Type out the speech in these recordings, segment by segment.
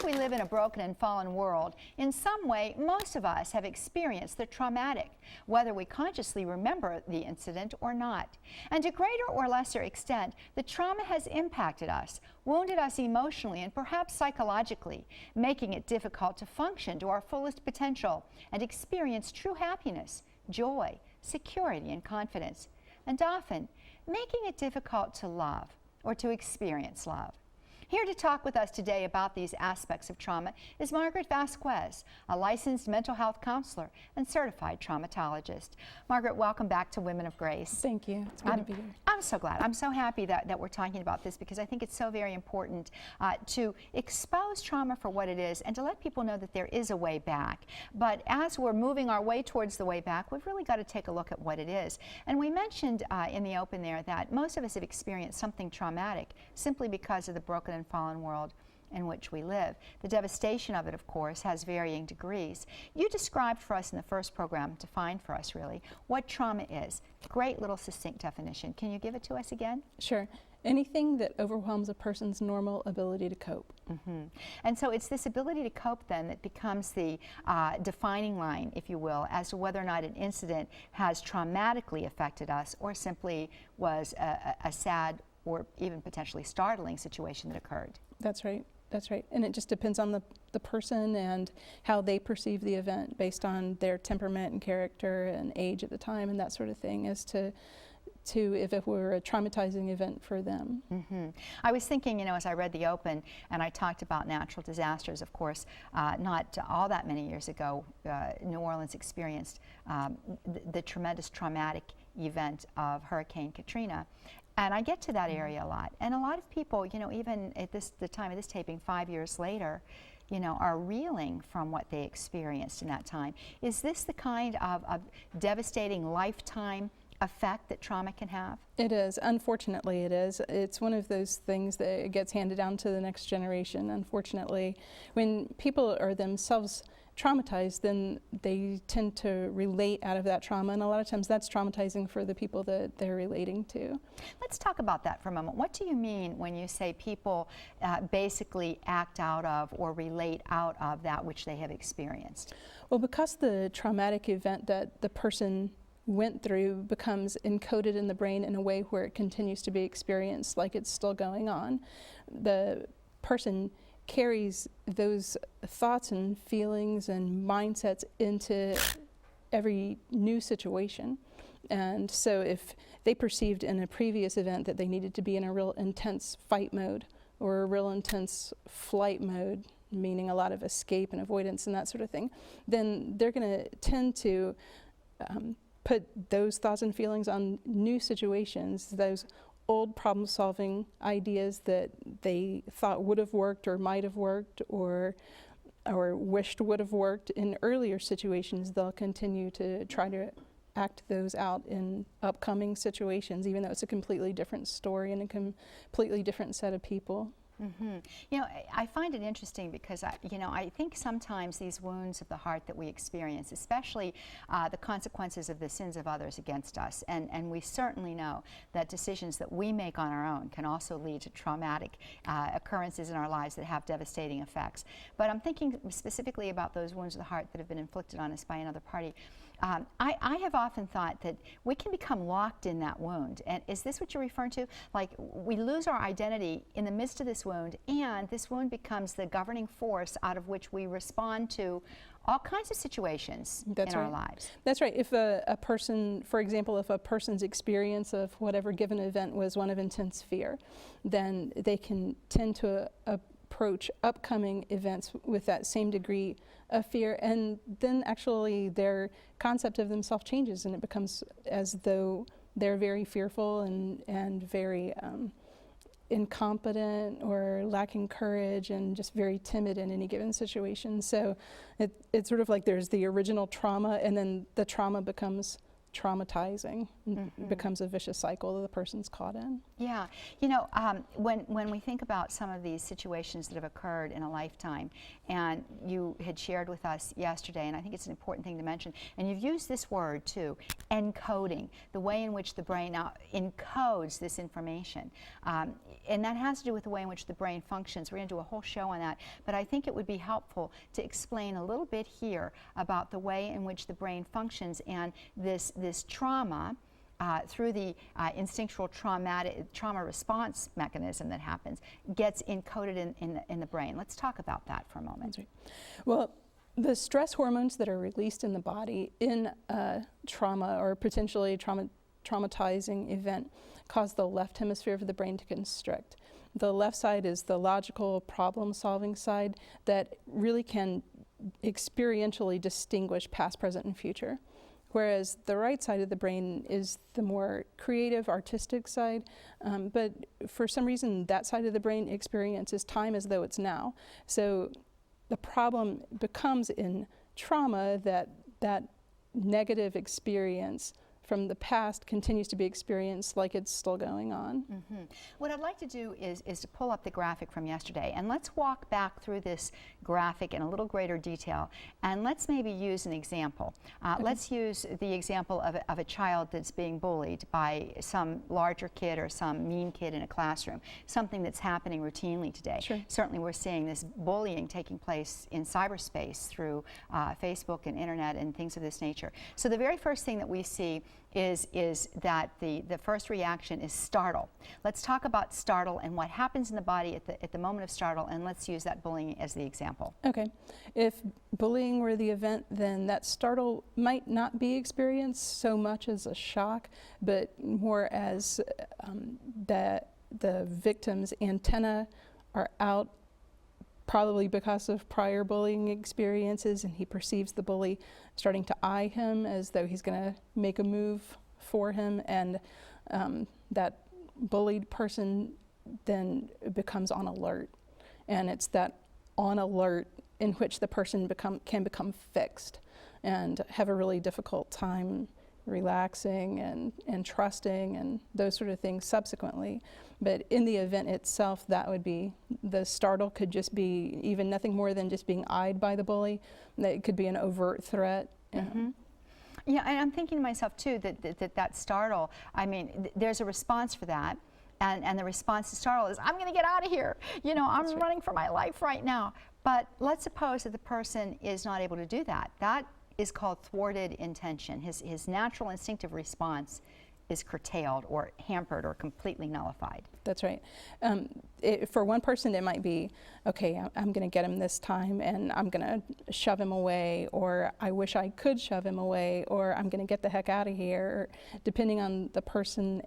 Because we live in a broken and fallen world, in some way, most of us have experienced the traumatic, whether we consciously remember the incident or not. And to greater or lesser extent, the trauma has impacted us, wounded us emotionally and perhaps psychologically, making it difficult to function to our fullest potential and experience true happiness, joy, security, and confidence, and often making it difficult to love or to experience love. Here to talk with us today about these aspects of trauma is Margaret Vasquez, a licensed mental health counselor and certified traumatologist. Margaret, welcome back to Women of Grace. Thank you. It's good to be here. I'm so glad. I'm so happy that we're talking about this because I think it's so very important to expose trauma for what it is and to let people know that there is a way back. But as we're moving our way towards the way back, we've really got to take a look at what it is. And we mentioned in the open there that most of us have experienced something traumatic simply because of the broken and fallen world in which we live. The devastation of it, of course, has varying degrees. You described for us in the first program, defined for us really, what trauma is. Great little succinct definition. Can you give it to us again? Sure. Anything that overwhelms a person's normal ability to cope. Mm-hmm. And so it's this ability to cope then that becomes the defining line, if you will, as to whether or not an incident has traumatically affected us or simply was a sad or even potentially startling situation that occurred. That's right. That's right. And it just depends on the person and how they perceive the event based on their temperament and character and age at the time and that sort of thing as to if it were a traumatizing event for them. Mm-hmm. I was thinking, you know, as I read the open and I talked about natural disasters, of course, not all that many years ago, New Orleans experienced the tremendous traumatic event of Hurricane Katrina. And I get to that area a lot. And a lot of people, you know, even at the time of this taping, 5 years later, you know, are reeling from what they experienced in that time. Is this the kind of devastating lifetime effect that trauma can have? It is. Unfortunately, it is. It's one of those things that gets handed down to the next generation. Unfortunately, when people are themselves traumatized, then they tend to relate out of that trauma, and a lot of times that's traumatizing for the people that they're relating to. Let's talk about that for a moment. What do you mean when you say people basically act out of or relate out of that which they have experienced? Well, because the traumatic event that the person went through becomes encoded in the brain in a way where it continues to be experienced like it's still going on, the person carries those thoughts and feelings and mindsets into every new situation. And so if they perceived in a previous event that they needed to be in a real intense fight mode or a real intense flight mode, meaning a lot of escape and avoidance and that sort of thing, then they're going to tend to put those thoughts and feelings on new situations, those old problem-solving ideas that they thought would have worked or might have worked or wished would have worked in earlier situations. They'll continue to try to act those out in upcoming situations, even though it's a completely different story and a completely different set of people. Mm-hmm. You know, I find it interesting because, I think sometimes these wounds of the heart that we experience, especially the consequences of the sins of others against us, and we certainly know that decisions that we make on our own can also lead to traumatic occurrences in our lives that have devastating effects. But I'm thinking specifically about those wounds of the heart that have been inflicted on us by another party. I have often thought that we can become locked in that wound. And is this what you're referring to? Like we lose our identity in the midst of this wound, and this wound becomes the governing force out of which we respond to all kinds of situations in our lives. That's right. If a person, for example, if a person's experience of whatever given event was one of intense fear, then they can tend to approach upcoming events with that same degree of fear, and then actually their concept of themselves changes and it becomes as though they're very fearful and very incompetent or lacking courage and just very timid in any given situation. So it's sort of like there's the original trauma and then the trauma becomes traumatizing, becomes a vicious cycle that the person's caught in. Yeah, you know, when we think about some of these situations that have occurred in a lifetime, and you had shared with us yesterday, and I think it's an important thing to mention, and you've used this word too, encoding, the way in which the brain now encodes this information. And that has to do with the way in which the brain functions. We're going to do a whole show on that, but I think it would be helpful to explain a little bit here about the way in which the brain functions and this trauma through the instinctual trauma response mechanism that happens gets encoded in the brain. Let's talk about that for a moment. That's right. Well, the stress hormones that are released in the body in a trauma or potentially traumatizing event cause the left hemisphere of the brain to constrict. The left side is the logical problem-solving side that really can experientially distinguish past, present, and future. Whereas the right side of the brain is the more creative, artistic side, but for some reason that side of the brain experiences time as though it's now. So the problem becomes in trauma that negative experience from the past continues to be experienced like it's still going on. What I'd like to do is to pull up the graphic from yesterday, and let's walk back through this graphic in a little greater detail, and let's maybe use an example. Let's use the example of a child that's being bullied by some larger kid or some mean kid in a classroom, something that's happening routinely today. Sure. Certainly we're seeing this bullying taking place in cyberspace through Facebook and internet and things of this nature. So the very first thing that we see is that the first reaction is startle. Let's talk about startle and what happens in the body at the moment of startle, and let's use that bullying as the example. Okay. If bullying were the event, then that startle might not be experienced so much as a shock, but more as the victim's antenna are out, probably because of prior bullying experiences, and he perceives the bully starting to eye him as though he's going to make a move for him, and that bullied person then becomes on alert. And it's that on alert in which the person can become fixed and have a really difficult time relaxing and trusting and those sort of things subsequently. But in the event itself, that would be, the startle could just be even nothing more than just being eyed by the bully. It could be an overt threat. Yeah, and I'm thinking to myself too that startle, I mean, there's a response for that. And the response to startle is, I'm going to get out of here. You know, I'm running for my life right now. But let's suppose that the person is not able to do that. That is called thwarted intention. His natural instinctive response is curtailed or hampered or completely nullified. That's right. For one person, it might be, okay, I'm going to get him this time, and I'm going to shove him away, or I wish I could shove him away, or I'm going to get the heck out of here, depending on the person.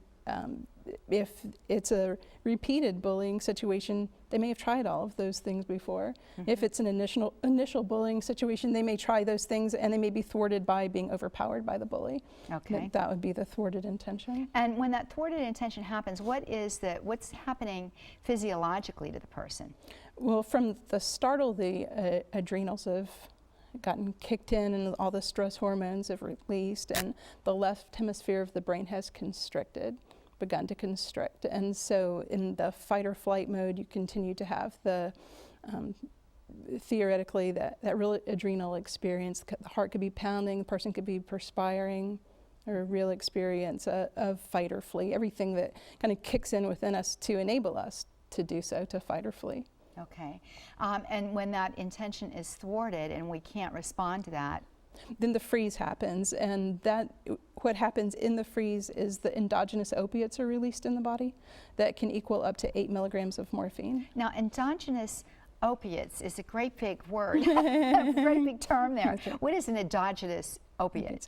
If it's a repeated bullying situation, they may have tried all of those things before. If it's an initial bullying situation, they may try those things, and they may be thwarted by being overpowered by the bully. Okay. That would be the thwarted intention. And when that thwarted intention happens, what's happening physiologically to the person? Well, from the startle, the adrenals have gotten kicked in, and all the stress hormones have released, and the left hemisphere of the brain has begun to constrict. And so in the fight or flight mode, you continue to have the theoretically that real adrenal experience. The heart could be pounding, the person could be perspiring, or a real experience of fight or flee, everything that kind of kicks in within us to enable us to do so, to fight or flee. Okay. And when that intention is thwarted and we can't respond to that, then the freeze happens, and what happens in the freeze is the endogenous opiates are released in the body that can equal up to 8 milligrams of morphine. Now, endogenous opiates is a great big word, a great big term there. What is an endogenous opiate?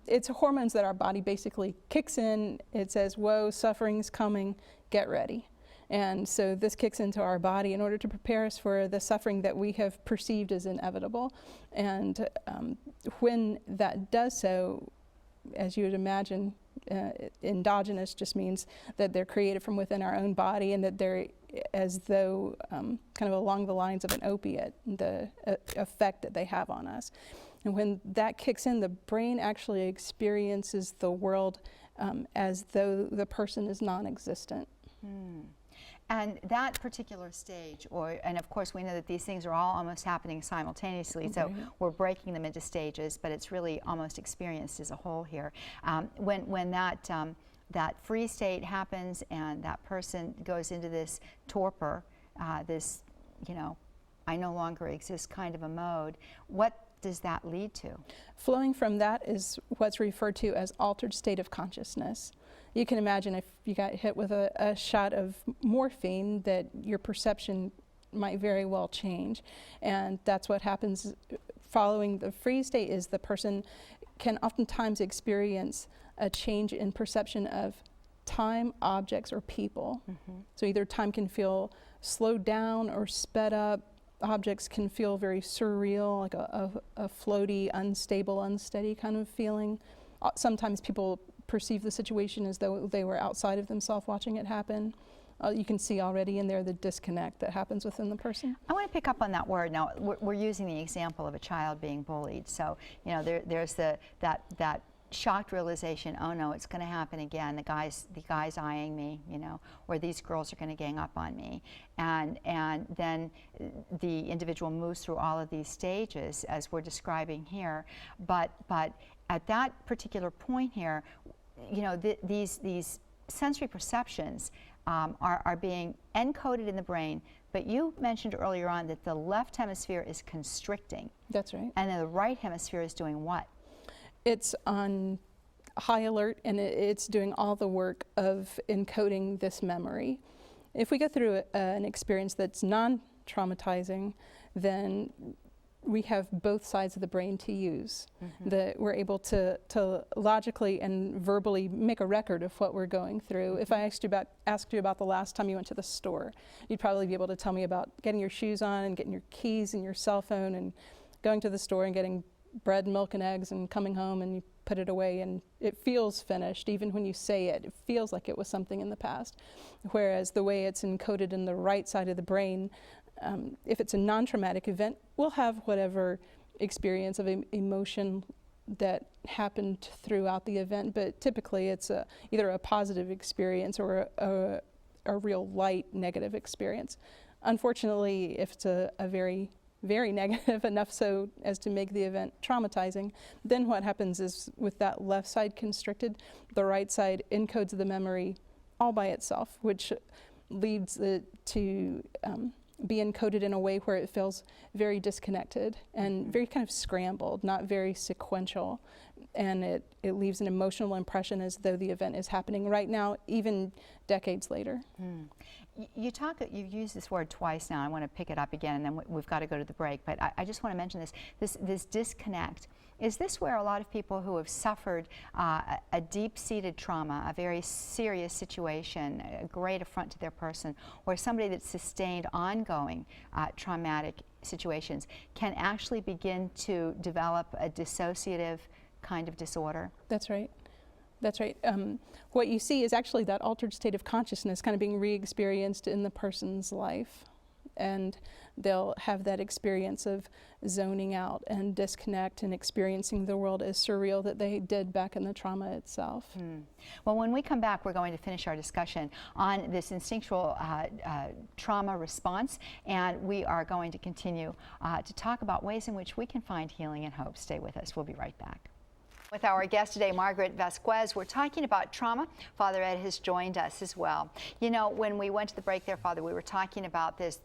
It's hormones that our body basically kicks in. It says, whoa, suffering's coming, get ready. And so this kicks into our body in order to prepare us for the suffering that we have perceived as inevitable. And when that does so, as you would imagine, endogenous just means that they're created from within our own body, and that they're as though kind of along the lines of an opiate, the effect that they have on us. And when that kicks in, the brain actually experiences the world as though the person is non-existent. And that particular stage, and of course we know that these things are all almost happening simultaneously, so we're breaking them into stages, but it's really almost experienced as a whole here. When that free state happens and that person goes into this torpor, this, I no longer exist kind of a mode, what does that lead to? Flowing from that is what's referred to as altered state of consciousness. You can imagine if you got hit with a shot of morphine that your perception might very well change. And that's what happens following the freeze state, is the person can oftentimes experience a change in perception of time, objects, or people. So either time can feel slowed down or sped up. Objects can feel very surreal, like a floaty, unstable, unsteady kind of feeling. Sometimes people perceive the situation as though they were outside of themselves watching it happen. You can see already in there the disconnect that happens within the person. I want to pick up on that word. Now, we're using the example of a child being bullied. So, there's that shocked realization, oh no, it's going to happen again. The guy's eyeing me, or these girls are going to gang up on me. And then the individual moves through all of these stages as we're describing here. But at that particular point here, these sensory perceptions are being encoded in the brain, but you mentioned earlier on that the left hemisphere is constricting. That's right. And then the right hemisphere is doing what? It's on high alert, and it's doing all the work of encoding this memory. If we go through an experience that's non-traumatizing, then we have both sides of the brain to use. That we're able to logically and verbally make a record of what we're going through. If I asked you about the last time you went to the store, you'd probably be able to tell me about getting your shoes on and getting your keys and your cell phone and going to the store and getting bread, milk, and eggs and coming home, and you put it away and it feels finished. Even when you say it, it feels like it was something in the past. Whereas the way it's encoded in the right side of the brain, if it's a non-traumatic event, we'll have whatever experience of emotion that happened throughout the event, but typically it's either a positive experience or a real light negative experience. Unfortunately, if it's a very negative, enough so as to make the event traumatizing, then what happens is, with that left side constricted, the right side encodes the memory all by itself, which leads it to be encoded in a way where it feels very disconnected and very kind of scrambled, not very sequential. And it leaves an emotional impression as though the event is happening right now, even decades later. You've used this word twice now. I want to pick it up again, and then we've got to go to the break. But I just want to mention this disconnect. Is this where a lot of people who have suffered a deep-seated trauma, a very serious situation, a great affront to their person, or somebody that's sustained ongoing traumatic situations, can actually begin to develop a dissociative kind of disorder? That's right. That's right. What you see is actually that altered state of consciousness kind of being re-experienced in the person's life. And they'll have that experience of zoning out and disconnect and experiencing the world as surreal that they did back in the trauma itself. Well, when we come back, we're going to finish our discussion on this instinctual trauma response, and we are going to continue to talk about ways in which we can find healing and hope. Stay with us. We'll be right back. With our guest today, Margaret Vasquez, we're talking about trauma. Father Ed has joined us as well. When we went to the break there, Father, we were talking about this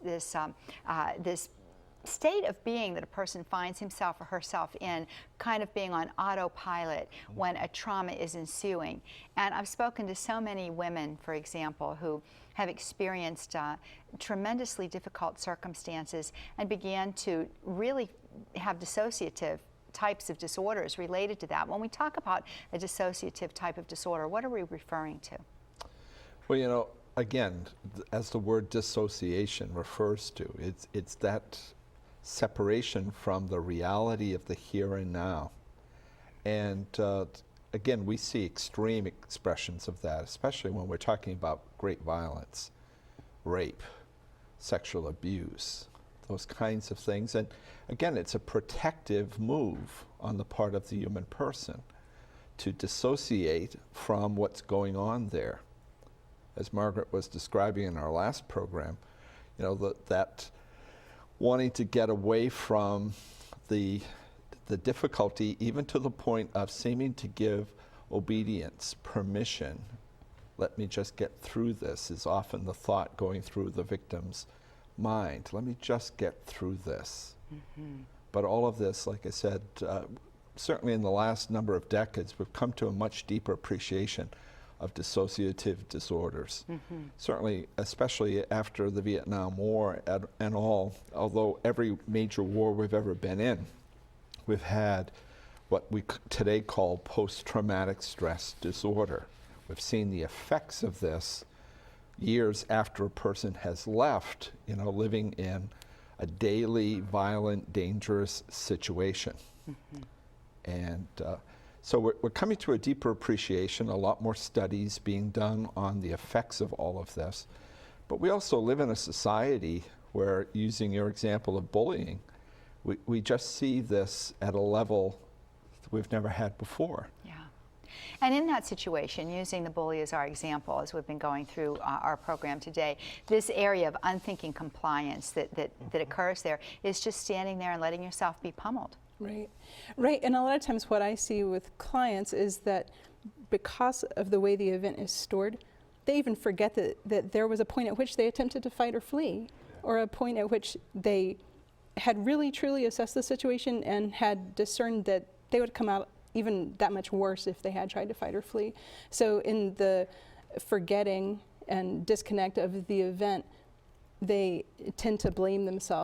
state of being that a person finds himself or herself in, kind of being on autopilot when a trauma is ensuing. And I've spoken to so many women, for example, who have experienced tremendously difficult circumstances and began to really have dissociative types of disorders related to that. When we talk about a dissociative type of disorder, what are we referring to? Well, again, as the word dissociation refers to, it's that separation from the reality of the here and now. And again, we see extreme expressions of that, especially when we're talking about great violence, rape, sexual abuse, those kinds of things. And again, it's a protective move on the part of the human person to dissociate from what's going on there. As Margaret was describing in our last program, you know, that wanting to get away from the difficulty, even to the point of seeming to give obedience, permission. Let me just get through this is often the thought going through the victim's mind. Let me just get through this. But all of this, like I said, certainly in the last number of decades, we've come to a much deeper appreciation of dissociative disorders. Certainly, especially after the Vietnam War and all, although every major war we've ever been in, we've had what we today call post-traumatic stress disorder. We've seen the effects of this years after a person has left, you know, living in a daily, violent, dangerous situation. And so we're coming to a deeper appreciation, a lot more studies being done on the effects of all of this. But we also live in a society where, using your example of bullying, we just see this at a level we've never had before. Yeah. And in that situation, using the bully as our example, as we've been going through our program today, this area of unthinking compliance that occurs there is just standing there and letting yourself be pummeled. Right, right. And a lot of times what I see with clients is that because of the way the event is stored, they even forget that there was a point at which they attempted to fight or flee, or a point at which they had really truly assessed the situation and had discerned that they would come out even that much worse if they had tried to fight or flee. So in the forgetting and disconnect of the event, they tend to blame themselves.